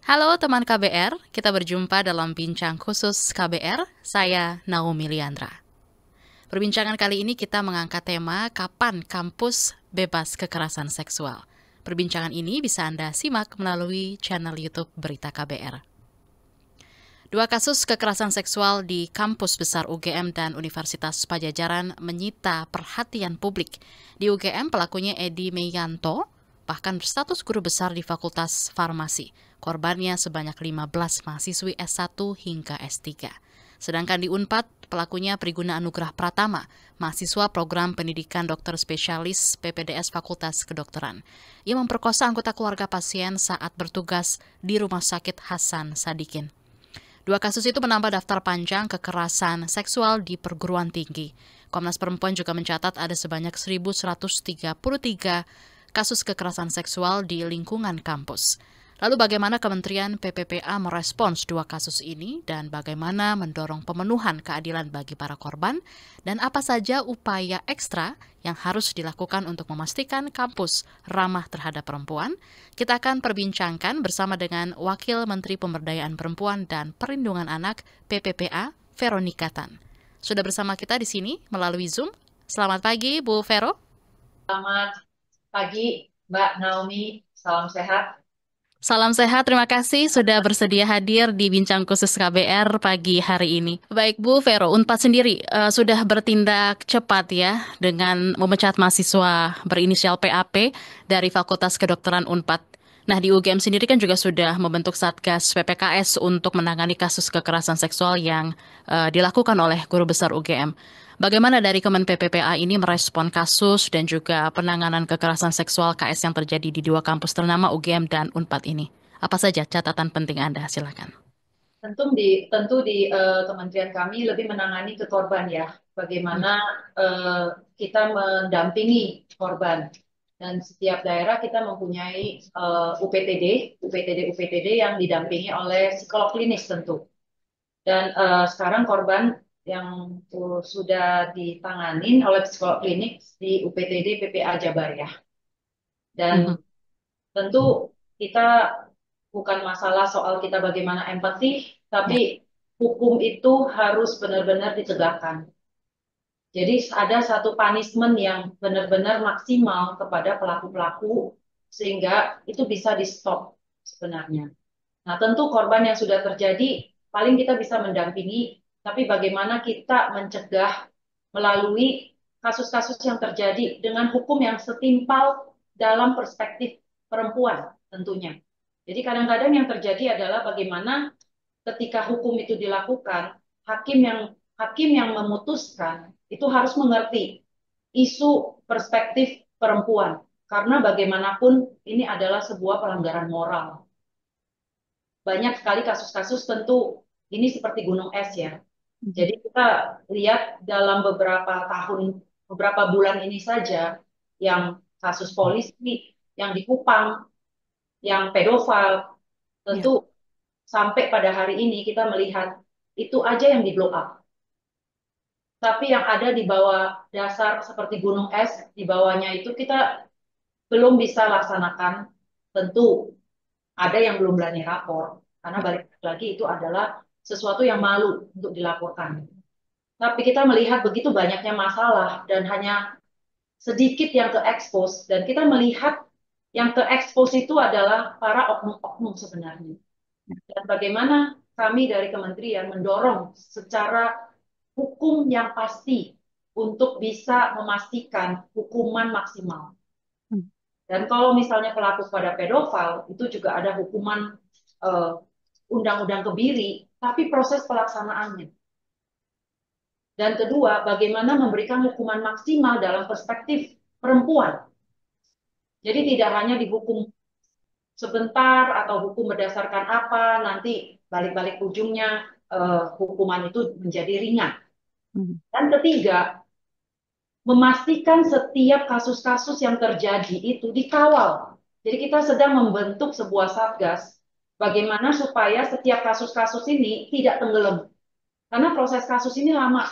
Halo teman KBR, kita berjumpa dalam bincang khusus KBR, saya Naomi Liandra. Perbincangan kali ini kita mengangkat tema kapan kampus bebas kekerasan seksual. Perbincangan ini bisa Anda simak melalui channel YouTube Berita KBR. Dua kasus kekerasan seksual di kampus besar UGM dan Universitas Padjadjaran menyita perhatian publik. Di UGM pelakunya Edi Meyanto, bahkan berstatus guru besar di Fakultas Farmasi. Korbannya sebanyak 15 mahasiswi S1 hingga S3. Sedangkan di Unpad, pelakunya Priguna Anugrah Pratama, mahasiswa program pendidikan dokter spesialis PPDS Fakultas Kedokteran. Ia memperkosa anggota keluarga pasien saat bertugas di Rumah Sakit Hasan Sadikin. Dua kasus itu menambah daftar panjang kekerasan seksual di perguruan tinggi. Komnas Perempuan juga mencatat ada sebanyak 1.133 kasus kekerasan seksual di lingkungan kampus. Lalu bagaimana Kementerian PPPA merespons dua kasus ini dan bagaimana mendorong pemenuhan keadilan bagi para korban dan apa saja upaya ekstra yang harus dilakukan untuk memastikan kampus ramah terhadap perempuan? Kita akan perbincangkan bersama dengan Wakil Menteri Pemberdayaan Perempuan dan Perlindungan Anak PPPA, Veronika Tan. Sudah bersama kita di sini melalui Zoom. Selamat pagi, Bu Vero. Selamat pagi, Mbak Naomi. Salam sehat. Salam sehat, terima kasih sudah bersedia hadir di Bincang Khusus KBR pagi hari ini. Baik Bu Vero, Unpad sendiri sudah bertindak cepat ya dengan memecat mahasiswa berinisial PAP dari Fakultas Kedokteran Unpad. Nah di UGM sendiri kan juga sudah membentuk Satgas PPKS untuk menangani kasus kekerasan seksual yang dilakukan oleh guru besar UGM. Bagaimana dari Kemen PPPA ini merespon kasus dan juga penanganan kekerasan seksual KS yang terjadi di dua kampus ternama UGM dan Unpad ini? Apa saja catatan penting Anda? Silakan. Tentu di Kementerian kami lebih menangani ke korban ya. Hmm. Bagaimana eh, kita mendampingi korban. Dan setiap daerah kita mempunyai UPTD yang didampingi oleh psikolog klinis tentu. Dan sekarang korban yang sudah ditanganin oleh psikolog klinis di UPTD PPA Jabar ya. Mhm. Dan tentu kita bukan masalah soal kita bagaimana empati, Ya. tapi hukum itu harus benar-benar ditegakkan. Jadi ada satu punishment yang benar-benar maksimal kepada pelaku-pelaku sehingga itu bisa di-stop sebenarnya. Nah, tentu korban yang sudah terjadi paling kita bisa mendampingi, tapi bagaimana kita mencegah melalui kasus-kasus yang terjadi dengan hukum yang setimpal dalam perspektif perempuan tentunya. Jadi kadang-kadang yang terjadi adalah bagaimana ketika hukum itu dilakukan, hakim yang hakim yang memutuskan itu harus mengerti isu perspektif perempuan karena bagaimanapun ini adalah sebuah pelanggaran moral. Banyak sekali kasus-kasus tentu ini seperti gunung es ya. Mhm. Jadi kita lihat dalam beberapa bulan ini saja yang kasus polisi, yang di Kupang, yang pedofil, Ya. tentu sampai pada hari ini kita melihat itu aja yang di blow up. Tapi yang ada di bawah dasar seperti gunung es, di bawahnya itu kita belum bisa laksanakan. Tentu ada yang belum berani lapor, karena balik lagi itu adalah sesuatu yang malu untuk dilaporkan. Tapi kita melihat begitu banyaknya masalah dan hanya sedikit yang ke expose dan kita melihat yang ke expose itu adalah para oknum-oknum sebenarnya. Dan bagaimana kami dari kementerian mendorong secara hukum yang pasti untuk bisa memastikan hukuman maksimal. Hmm. Dan kalau misalnya pelaku pada pedofil, itu juga ada hukuman eh, undang-undang kebiri, tapi proses pelaksanaannya. Dan kedua, bagaimana memberikan hukuman maksimal dalam perspektif perempuan. Jadi tidak hanya dihukum sebentar atau hukum berdasarkan apa, nanti balik-balik ujungnya hukuman itu menjadi ringan. Mhm. Dan ketiga, memastikan setiap kasus-kasus yang terjadi itu dikawal. Jadi kita sedang membentuk sebuah satgas bagaimana supaya setiap kasus-kasus ini tidak tenggelam. Karena proses kasus ini lama.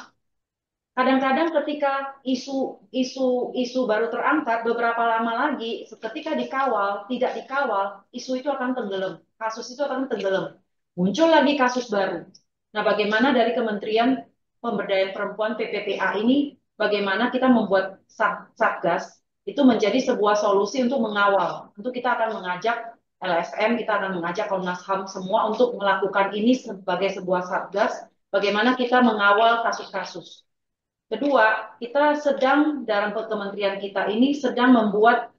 kadang-kadang ketika isu baru terangkat beberapa lama lagi, ketika dikawal, tidak dikawal, isu itu akan tenggelam, kasus itu akan tenggelam. Muncul lagi kasus baru. Nah, bagaimana dari Kementerian Pemberdayaan Perempuan PPPA ini, bagaimana kita membuat satgas itu menjadi sebuah solusi untuk mengawal. Untuk kita akan mengajak LSM, kita akan mengajak Komnas HAM semua untuk melakukan ini sebagai sebuah satgas. Bagaimana kita mengawal kasus-kasus. Kedua, kita sedang dalam kementerian kita ini sedang membuat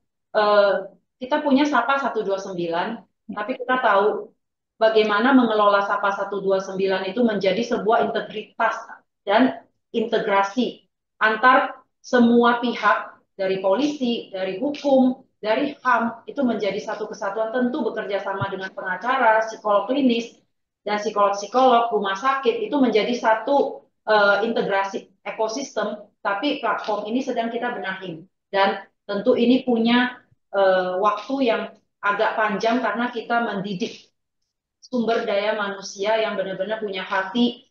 kita punya SAPA 129, tapi kita tahu bagaimana mengelola SAPA 129 itu menjadi sebuah integritas dan integrasi antar semua pihak dari polisi, dari hukum, dari HAM itu menjadi satu kesatuan, tentu bekerja sama dengan pengacara, psikolog klinis, dan psikolog-psikolog rumah sakit itu menjadi satu integrasi ekosistem, tapi platform ini sedang kita benahi. Dan tentu ini punya waktu yang agak panjang karena kita mendidik sumber daya manusia yang benar-benar punya hati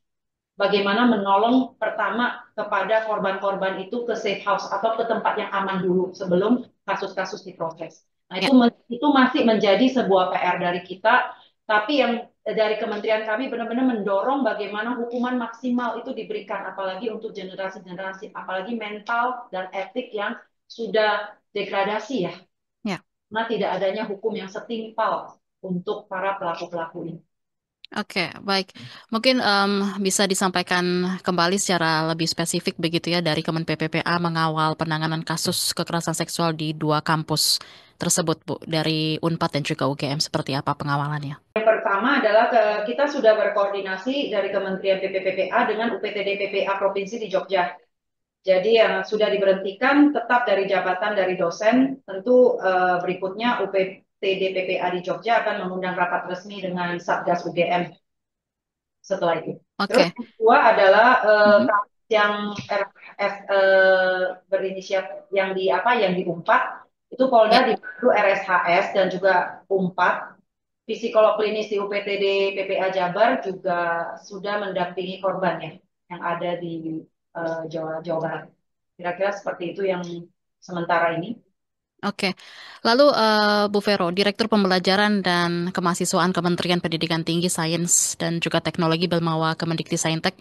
bagaimana menolong pertama kepada korban-korban itu ke safe house atau ke tempat yang aman dulu sebelum kasus-kasus diproses. Nah, Ya. itu masih menjadi sebuah PR dari kita, tapi yang dari kementerian kami benar-benar mendorong bagaimana hukuman maksimal itu diberikan, apalagi untuk generasi-generasi, apalagi mental dan etik yang sudah degradasi ya, Ya. karena tidak adanya hukum yang setimpal untuk para pelaku-pelaku ini. Oke, baik. Mungkin bisa disampaikan kembali secara lebih spesifik begitu ya dari Kemen PPPA mengawal penanganan kasus kekerasan seksual di dua kampus tersebut, Bu, dari Unpad dan juga UGM. Seperti apa pengawalannya? Yang pertama adalah kita sudah berkoordinasi dari Kementerian PPPA dengan UPTD PPA Provinsi di Jogja. Jadi yang sudah diberhentikan tetap dari jabatan dari dosen, tentu berikutnya UPTD PPA di Jogja akan mengundang rapat resmi dengan Satgas UGM setelah itu. Terus Oke. yang kedua adalah Mhm. yang RF berinisiatif yang di apa yang di Unpad itu Ya. Polda dibantu RSHS dan juga Unpad. Psikolog klinis di UPTD PPA Jabar juga sudah mendampingi korban ya yang ada di Jawa Barat. Kira-kira seperti itu yang sementara ini. Oke, lalu Bu Vero, Direktur Pembelajaran dan Kemahasiswaan Kementerian Pendidikan Tinggi, Sains dan juga Teknologi Belmawa Kemendikti-Saintek,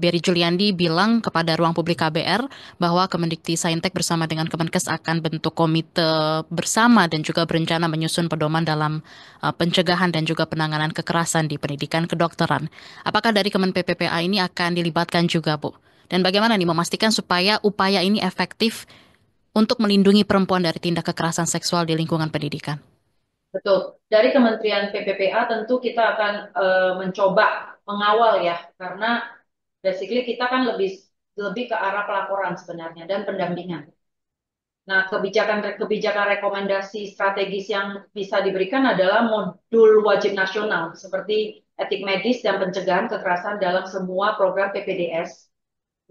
Berry Juliandi bilang kepada Ruang Publik KBR bahwa Kemendikti-Saintek bersama dengan Kemenkes akan bentuk komite bersama dan juga berencana menyusun pedoman dalam pencegahan dan juga penanganan kekerasan di pendidikan kedokteran. Apakah dari Kemen PPPA ini akan dilibatkan juga, Bu? Dan bagaimana nih memastikan supaya upaya ini efektif untuk melindungi perempuan dari tindak kekerasan seksual di lingkungan pendidikan? Betul. Dari Kementerian PPPA tentu kita akan mencoba mengawal ya, karena basically kita kan lebih lebih ke arah pelaporan sebenarnya dan pendampingan. Nah, kebijakan rekomendasi strategis yang bisa diberikan adalah modul wajib nasional seperti etik medis dan pencegahan kekerasan dalam semua program PPDS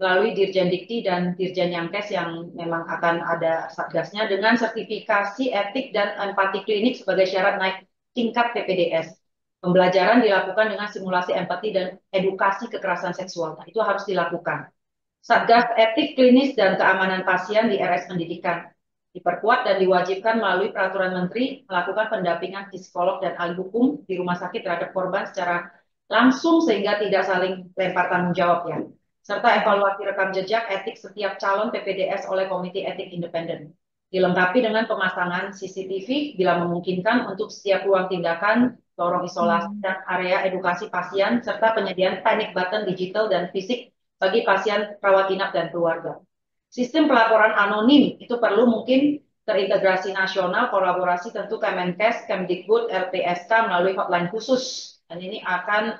melalui Dirjen Dikti dan Dirjen Yankes yang memang akan ada satgasnya dengan sertifikasi etik dan empati klinik sebagai syarat naik tingkat PPDS. Pembelajaran dilakukan dengan simulasi empati dan edukasi kekerasan seksual. Nah, itu harus dilakukan. Satgas etik klinis dan keamanan pasien di RS Pendidikan diperkuat dan diwajibkan melalui peraturan menteri melakukan pendampingan psikolog dan ahli hukum di rumah sakit terhadap korban secara langsung sehingga tidak saling lempar tanggung jawab ya. Serta evaluasi rekam jejak etik setiap calon PPDS oleh Komite Etik Independen. Dilengkapi dengan pemasangan CCTV bila memungkinkan untuk setiap ruang tindakan, lorong isolasi, Hmm. dan area edukasi pasien, serta penyediaan panic button digital dan fisik bagi pasien rawat inap dan keluarga. Sistem pelaporan anonim itu perlu mungkin terintegrasi nasional, kolaborasi tentu Kemenkes, Kemdikbud, LPSK melalui hotline khusus. Dan ini akan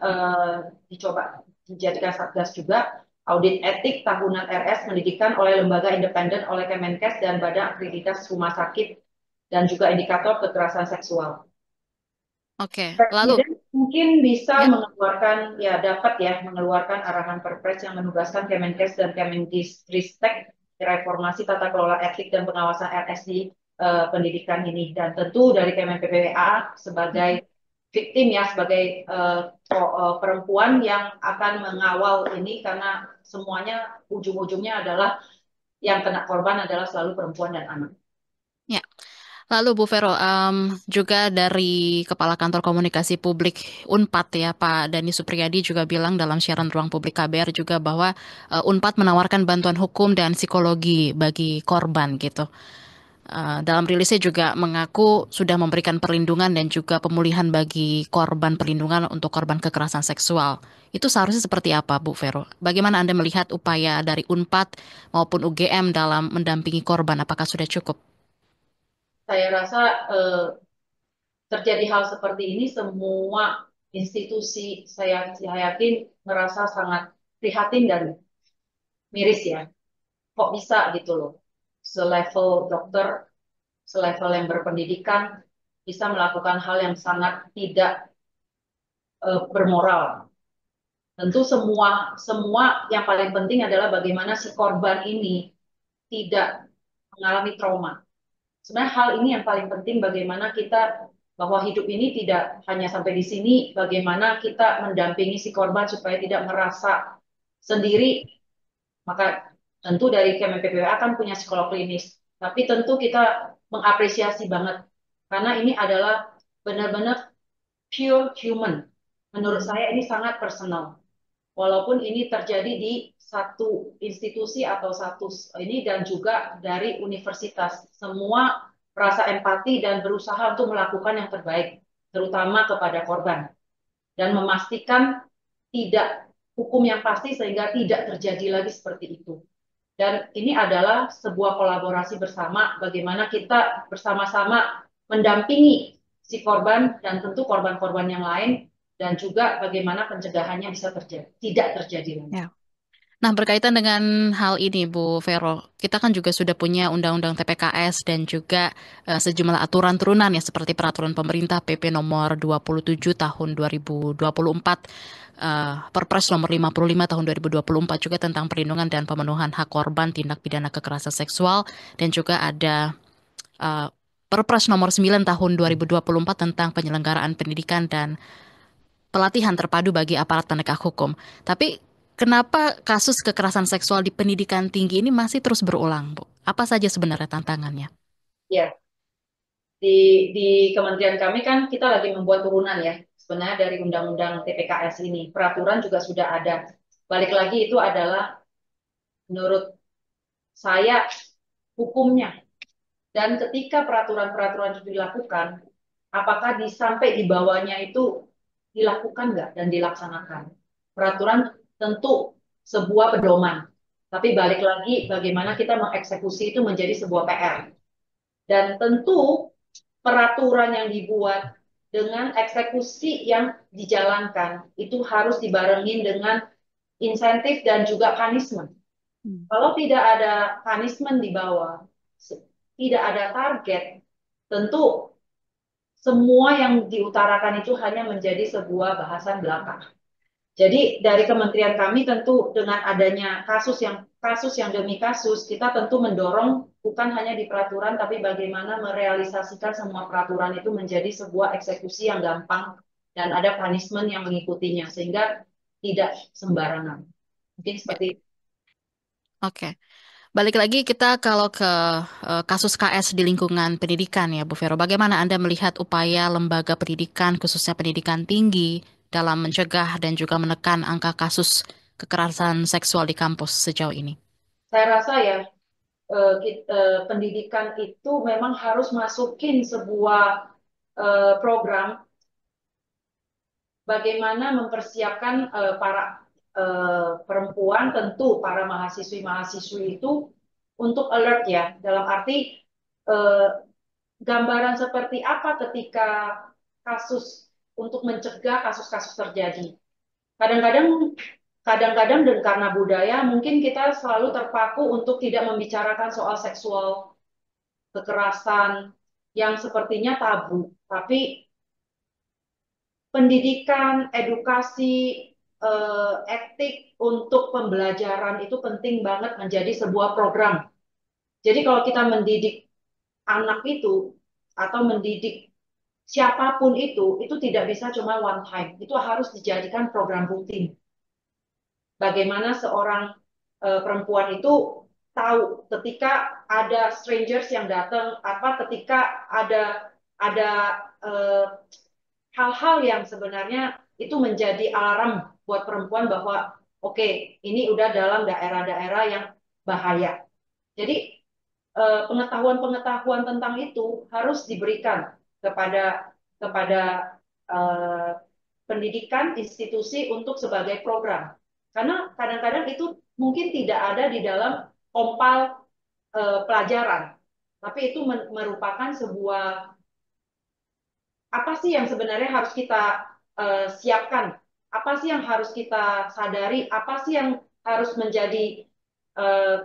dicoba dijadikan satgas juga. Audit etik tahunan RS pendidikan oleh lembaga independen oleh Kemenkes dan Badan Akreditas Rumah Sakit dan juga indikator kekerasan seksual. Oke, lalu Presiden mungkin bisa ya, mengeluarkan, ya dapat ya, mengeluarkan arahan Perpres yang menugaskan Kemenkes dan Kemendikbudristek reformasi tata kelola etik dan pengawasan RS di pendidikan ini. Dan tentu dari Kemen PPWA sebagai victim ya, sebagai perempuan yang akan mengawal ini, karena semuanya ujung-ujungnya adalah yang kena korban adalah selalu perempuan dan anak. Ya. Lalu Bu Vero, juga dari Kepala Kantor Komunikasi Publik Unpad ya, Pak Dhani Supriyadi juga bilang dalam siaran Ruang Publik KBR juga bahwa Unpad menawarkan bantuan hukum dan psikologi bagi korban gitu. Dalam rilisnya juga mengaku sudah memberikan perlindungan dan juga pemulihan bagi korban, perlindungan untuk korban kekerasan seksual. Itu seharusnya seperti apa, Bu Vero? Bagaimana Anda melihat upaya dari Unpad maupun UGM dalam mendampingi korban? Apakah sudah cukup? Saya rasa terjadi hal seperti ini, semua institusi saya yakin merasa sangat prihatin dan miris ya. Kok bisa gitu loh, selevel dokter, selevel yang berpendidikan bisa melakukan hal yang sangat tidak bermoral. Tentu semua semua yang paling penting adalah bagaimana si korban ini tidak mengalami trauma. Sebenarnya hal ini yang paling penting, bagaimana kita, bahwa hidup ini tidak hanya sampai di sini, bagaimana kita mendampingi si korban supaya tidak merasa sendiri. Maka tentu dari Kemen PPWA akan punya psikolog klinis, tapi tentu kita mengapresiasi banget karena ini adalah benar-benar pure human. Menurut Hmm. saya ini sangat personal. Walaupun ini terjadi di satu institusi atau satu ini dan juga dari universitas, semua rasa empati dan berusaha untuk melakukan yang terbaik, terutama kepada korban, dan memastikan tidak hukum yang pasti sehingga tidak terjadi lagi seperti itu. Dan ini adalah sebuah kolaborasi bersama, bagaimana kita bersama-sama mendampingi si korban dan tentu korban-korban yang lain, dan juga bagaimana pencegahannya bisa terjadi, tidak terjadi lagi. Ya. Nah, berkaitan dengan hal ini, Bu Vero, kita kan juga sudah punya Undang-Undang TPKS dan juga sejumlah aturan turunan ya, seperti Peraturan Pemerintah PP nomor 27 tahun 2024, Perpres nomor 55 tahun 2024 juga tentang perlindungan dan pemenuhan hak korban tindak pidana kekerasan seksual, dan juga ada eh, Perpres nomor 9 tahun 2024 tentang penyelenggaraan pendidikan dan pelatihan terpadu bagi aparat penegak hukum. Tapi kenapa kasus kekerasan seksual di pendidikan tinggi ini masih terus berulang, Bu? Apa saja sebenarnya tantangannya? Ya, di, di kementerian kami kan kita lagi membuat turunan ya, sebenarnya dari Undang-Undang TPKS ini. Peraturan juga sudah ada. Balik lagi itu adalah menurut saya hukumnya. Dan ketika peraturan-peraturan itu dilakukan, apakah sampai di bawahnya itu dilakukan nggak dan dilaksanakan? Peraturan tentu sebuah pedoman, tapi balik lagi bagaimana kita mengeksekusi itu menjadi sebuah PR. Dan tentu peraturan yang dibuat dengan eksekusi yang dijalankan itu harus dibarengin dengan insentif dan juga punishment. Hmm. Kalau tidak ada punishment di bawah, tidak ada target, tentu semua yang diutarakan itu hanya menjadi sebuah bahasan belaka. Jadi dari kementerian kami tentu dengan adanya kasus yang demi kasus, kita tentu mendorong bukan hanya di peraturan, tapi bagaimana merealisasikan semua peraturan itu menjadi sebuah eksekusi yang gampang dan ada punishment yang mengikutinya sehingga tidak sembarangan. Mungkin Ya, seperti oke. Balik lagi kita kalau ke kasus KS di lingkungan pendidikan ya, Bu Vero. Bagaimana Anda melihat upaya lembaga pendidikan, khususnya pendidikan tinggi, dalam mencegah dan juga menekan angka kasus kekerasan seksual di kampus sejauh ini? saya rasa ya pendidikan itu memang harus masukin sebuah program bagaimana mempersiapkan para perempuan, tentu para mahasiswi-mahasiswi itu untuk alert ya, dalam arti eh, gambaran seperti apa ketika kasus, untuk mencegah kasus-kasus terjadi. Kadang-kadang kadang-kadang dan karena budaya mungkin kita selalu terpaku untuk tidak membicarakan soal seksual kekerasan yang sepertinya tabu, tapi pendidikan, edukasi, etik untuk pembelajaran itu penting banget menjadi sebuah program. Jadi kalau kita mendidik anak itu atau mendidik siapapun itu tidak bisa cuma one time. Itu harus dijadikan program rutin. Bagaimana seorang perempuan itu tahu ketika ada strangers yang datang, apa ketika ada eh, hal-hal yang sebenarnya itu menjadi alarm buat perempuan bahwa oke, okay, ini udah dalam daerah-daerah yang bahaya. Jadi pengetahuan-pengetahuan tentang itu harus diberikan kepada eh, pendidikan institusi untuk sebagai program. Karena kadang-kadang itu mungkin tidak ada di dalam kompal pelajaran, tapi itu merupakan sebuah apa sih yang sebenarnya harus kita siapkan, apa sih yang harus kita sadari, apa sih yang harus menjadi uh,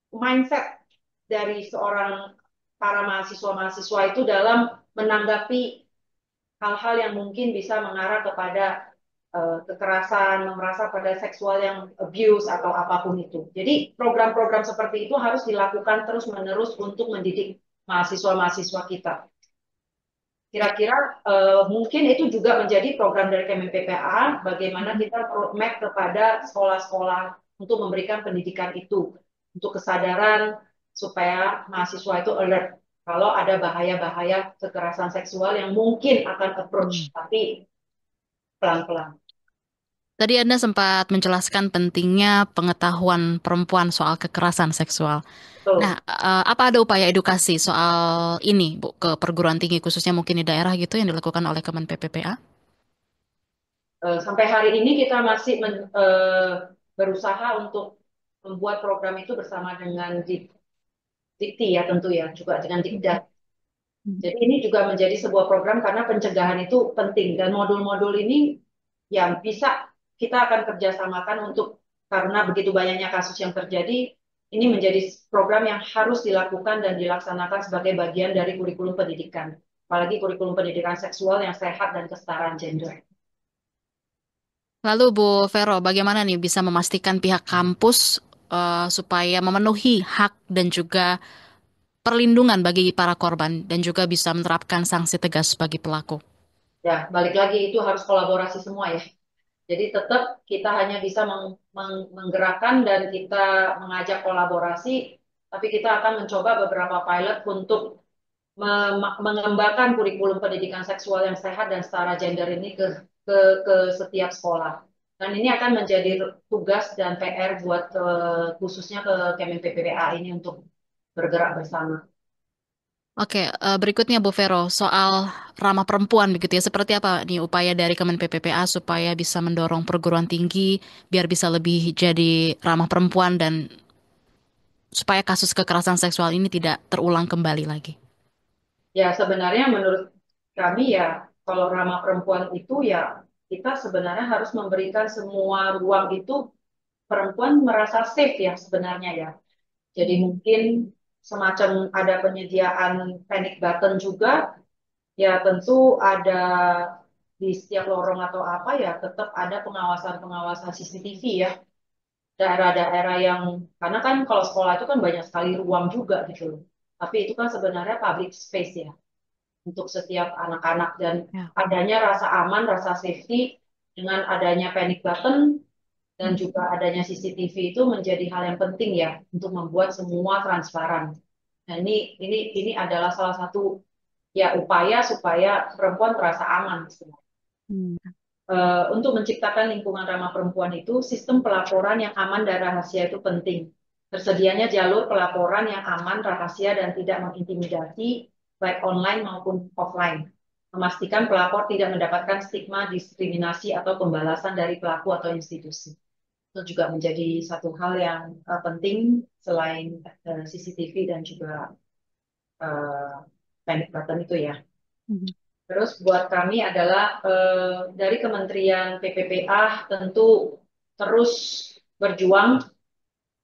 mindset dari seorang para mahasiswa-mahasiswa itu dalam menanggapi hal-hal yang mungkin bisa mengarah kepada kekerasan, merasa pada seksual yang abuse atau apapun itu. Jadi program-program seperti itu harus dilakukan terus-menerus untuk mendidik mahasiswa-mahasiswa kita. Kira-kira mungkin itu juga menjadi program dari Kemen PPA, bagaimana kita roadmap kepada sekolah-sekolah untuk memberikan pendidikan itu, untuk kesadaran supaya mahasiswa itu alert kalau ada bahaya-bahaya kekerasan seksual yang mungkin akan approach, tapi pelan-pelan. Tadi Anda sempat menjelaskan pentingnya pengetahuan perempuan soal kekerasan seksual. Nah, Betul. apa ada upaya edukasi soal ini, Bu, ke perguruan tinggi khususnya mungkin di daerah gitu yang dilakukan oleh Kemen PPPA? Sampai hari ini kita masih berusaha untuk membuat program itu bersama dengan Dikti ya tentu ya, juga dengan Dikdat. Jadi ini juga menjadi sebuah program karena pencegahan itu penting dan modul-modul ini yang bisa kita akan kerjasamakan untuk karena begitu banyaknya kasus yang terjadi, ini menjadi program yang harus dilakukan dan dilaksanakan sebagai bagian dari kurikulum pendidikan, apalagi kurikulum pendidikan seksual yang sehat dan kesetaraan gender. Lalu Bu Vero, bagaimana nih bisa memastikan pihak kampus supaya memenuhi hak dan juga perlindungan bagi para korban dan juga bisa menerapkan sanksi tegas bagi pelaku? Ya, balik lagi itu harus kolaborasi semua ya. Jadi tetap kita hanya bisa menggerakkan dan kita mengajak kolaborasi, tapi kita akan mencoba beberapa pilot untuk mengembangkan kurikulum pendidikan seksual yang sehat dan setara gender ini ke setiap sekolah. Dan ini akan menjadi tugas dan PR buat khususnya ke Kemen PPPA ini untuk bergerak bersama. Oke, berikutnya Bu Vero, soal ramah perempuan begitu ya. Seperti apa nih upaya dari Kemen PPPA supaya bisa mendorong perguruan tinggi biar bisa lebih jadi ramah perempuan dan supaya kasus kekerasan seksual ini tidak terulang kembali lagi? Ya sebenarnya menurut kami ya kalau ramah perempuan itu ya kita sebenarnya harus memberikan semua ruang itu perempuan merasa safe ya sebenarnya ya. Jadi mungkin semacam ada penyediaan panic button juga, ya tentu ada di setiap lorong atau apa ya tetap ada pengawasan-pengawasan CCTV ya. Daerah-daerah yang, karena kan kalau sekolah itu kan banyak sekali ruang juga gitu loh. Tapi itu kan sebenarnya public space ya untuk setiap anak-anak dan Ya. adanya rasa aman, rasa safety dengan adanya panic button dan juga adanya CCTV itu menjadi hal yang penting ya untuk membuat semua transparan. Nah, ini adalah salah satu ya upaya supaya perempuan terasa aman. Hmm. Untuk menciptakan lingkungan ramah perempuan itu, sistem pelaporan yang aman dan rahasia itu penting. Tersedianya jalur pelaporan yang aman, rahasia, dan tidak mengintimidasi, baik online maupun offline. Memastikan pelapor tidak mendapatkan stigma, diskriminasi, atau pembalasan dari pelaku atau institusi. Itu juga menjadi satu hal yang penting selain CCTV dan juga uh, panic button itu ya. Mhm. Terus buat kami adalah dari Kementerian PPPA tentu terus berjuang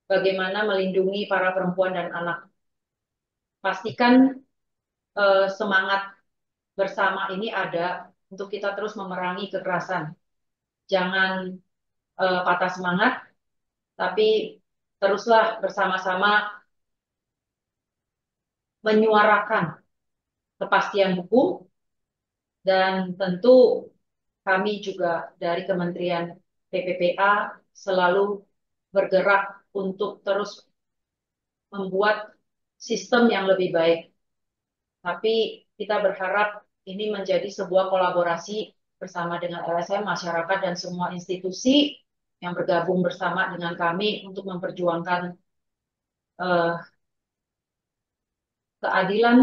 bagaimana melindungi para perempuan dan anak. Pastikan semangat bersama ini ada untuk kita terus memerangi kekerasan. Jangan patah semangat, tapi teruslah bersama-sama menyuarakan kepastian hukum, dan tentu kami juga dari Kementerian PPPA selalu bergerak untuk terus membuat sistem yang lebih baik. Tapi kita berharap ini menjadi sebuah kolaborasi bersama dengan LSM, masyarakat, dan semua institusi yang bergabung bersama dengan kami untuk memperjuangkan eh, keadilan,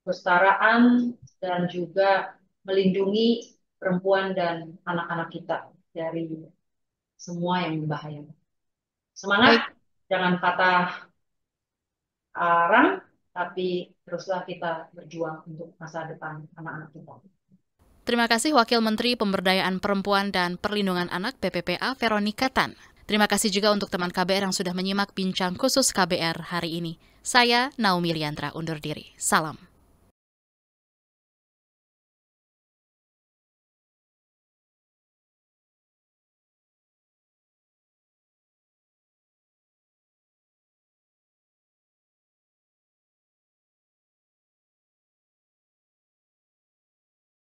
kesetaraan, dan juga melindungi perempuan dan anak-anak kita dari semua yang membahayakan. Baik, Semangat, jangan patah arang, tapi teruslah kita berjuang untuk masa depan anak-anak kita. terima kasih Wakil Menteri Pemberdayaan Perempuan dan Perlindungan Anak PPPA Veronica Tan. Terima kasih juga untuk teman KBR yang sudah menyimak bincang khusus KBR hari ini. Saya Naomi Liandra undur diri. Salam.